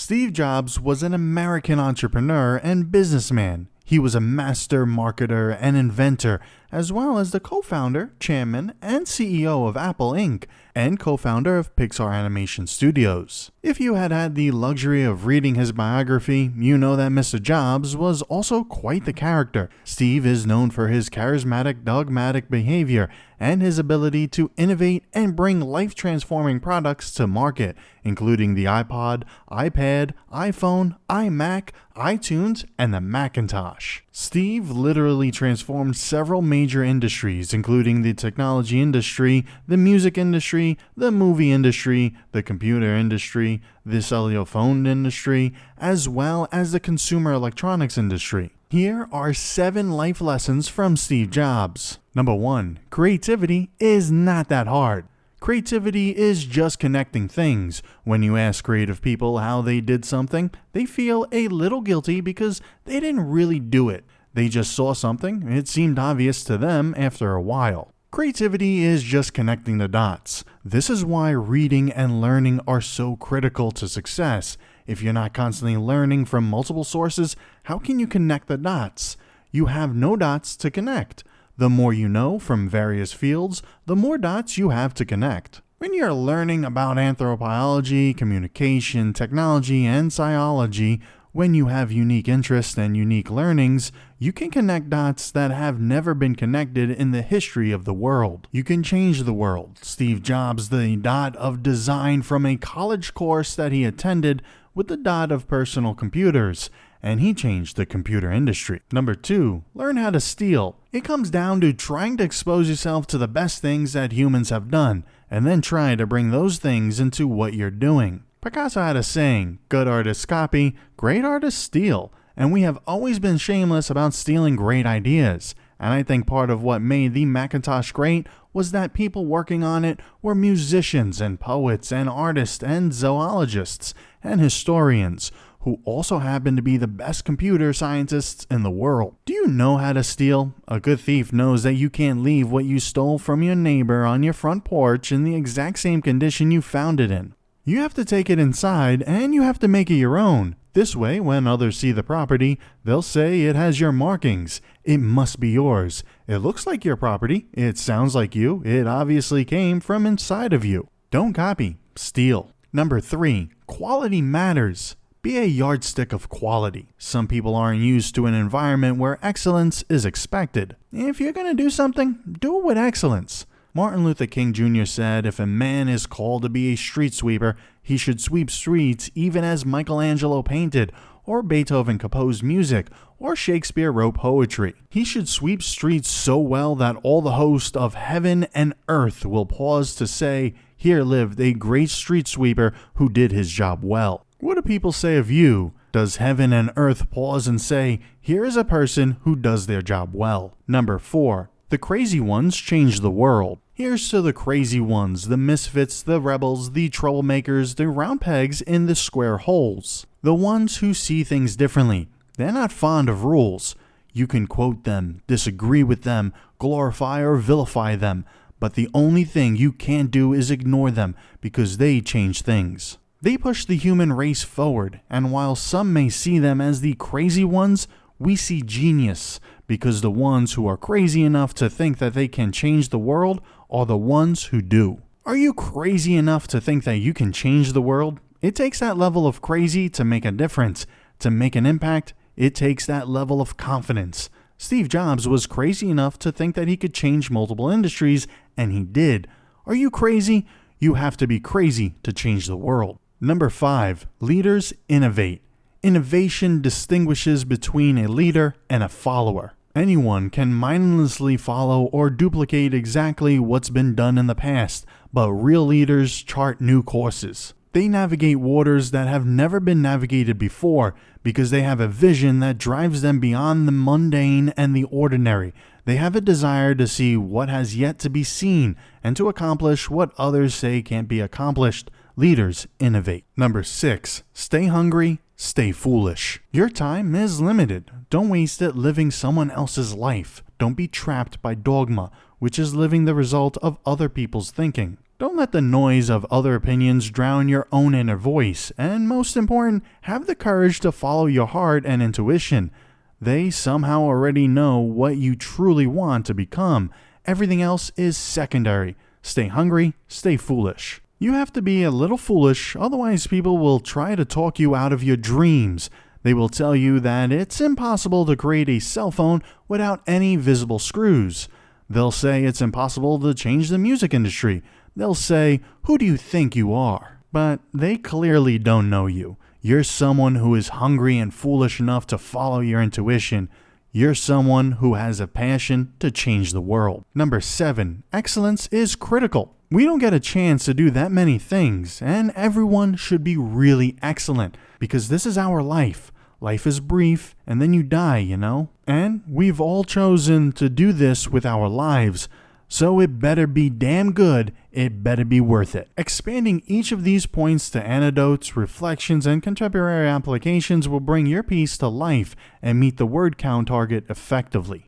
Steve Jobs was an American entrepreneur and businessman. He was a master marketer and inventor, as well as the co-founder, chairman, and CEO of Apple Inc., and co-founder of Pixar Animation Studios. If you had had the luxury of reading his biography, you know that Mr. Jobs was also quite the character. Steve is known for his charismatic, dogmatic behavior and his ability to innovate and bring life-transforming products to market, including the iPod, iPad, iPhone, iMac, iTunes, and the Macintosh. Steve literally transformed several major industries, including the technology industry, the music industry, the movie industry, the computer industry, the cellular phone industry, as well as the consumer electronics industry. Here are 7 life lessons from Steve Jobs. Number 1. Creativity is not that hard. Creativity is just connecting things. When you ask creative people how they did something, they feel a little guilty because they didn't really do it. They just saw something, it seemed obvious to them after a while. Creativity is just connecting the dots. This is why reading and learning are so critical to success. If you're not constantly learning from multiple sources, how can you connect the dots? You have no dots to connect. The more you know from various fields, the more dots you have to connect. When you're learning about anthropology, communication, technology, and psychology, when you have unique interests and unique learnings, you can connect dots that have never been connected in the history of the world. You can change the world. Steve Jobs, the dot of design from a college course that he attended with the dot of personal computers, and he changed the computer industry. Number 2, learn how to steal. It comes down to trying to expose yourself to the best things that humans have done, and then try to bring those things into what you're doing. Picasso had a saying, good artists copy, great artists steal, and we have always been shameless about stealing great ideas. And I think part of what made the Macintosh great was that people working on it were musicians and poets and artists and zoologists and historians who also happen to be the best computer scientists in the world. Do you know how to steal? A good thief knows that you can't leave what you stole from your neighbor on your front porch in the exact same condition you found it in. You have to take it inside and you have to make it your own. This way, when others see the property, they'll say it has your markings. It must be yours. It looks like your property. It sounds like you. It obviously came from inside of you. Don't copy, steal. Number 3, quality matters. Be a yardstick of quality. Some people aren't used to an environment where excellence is expected. If you're going to do something, do it with excellence. Martin Luther King Jr. said, if a man is called to be a street sweeper, he should sweep streets even as Michelangelo painted, or Beethoven composed music, or Shakespeare wrote poetry. He should sweep streets so well that all the host of heaven and earth will pause to say, here lived a great street sweeper who did his job well. What do people say of you? Does heaven and earth pause and say, here is a person who does their job well? Number 4, the crazy ones change the world. Here's to the crazy ones, the misfits, the rebels, the troublemakers, the round pegs in the square holes. The ones who see things differently. They're not fond of rules. You can quote them, disagree with them, glorify or vilify them, but the only thing you can't do is ignore them because they change things. They push the human race forward, and while some may see them as the crazy ones, we see genius, because the ones who are crazy enough to think that they can change the world are the ones who do. Are you crazy enough to think that you can change the world? It takes that level of crazy to make a difference. To make an impact, it takes that level of confidence. Steve Jobs was crazy enough to think that he could change multiple industries, and he did. Are you crazy? You have to be crazy to change the world. Number 5, leaders innovate. Innovation distinguishes between a leader and a follower. Anyone can mindlessly follow or duplicate exactly what's been done in the past, but real leaders chart new courses. They navigate waters that have never been navigated before because they have a vision that drives them beyond the mundane and the ordinary. They have a desire to see what has yet to be seen and to accomplish what others say can't be accomplished. Leaders innovate. Number 6, stay hungry, stay foolish. Your time is limited. Don't waste it living someone else's life. Don't be trapped by dogma, which is living the result of other people's thinking. Don't let the noise of other opinions drown your own inner voice, and most important, have the courage to follow your heart and intuition. They somehow already know what you truly want to become. Everything else is secondary. Stay hungry, stay foolish. You have to be a little foolish, otherwise people will try to talk you out of your dreams. They will tell you that it's impossible to create a cell phone without any visible screws. They'll say it's impossible to change the music industry. They'll say, "Who do you think you are?" But they clearly don't know you. You're someone who is hungry and foolish enough to follow your intuition. You're someone who has a passion to change the world. Number 7, excellence is critical. We don't get a chance to do that many things, and everyone should be really excellent, because this is our life. Life is brief, and then you die, you know? And we've all chosen to do this with our lives, so it better be damn good, it better be worth it. Expanding each of these points to anecdotes, reflections, and contemporary applications will bring your piece to life and meet the word count target effectively.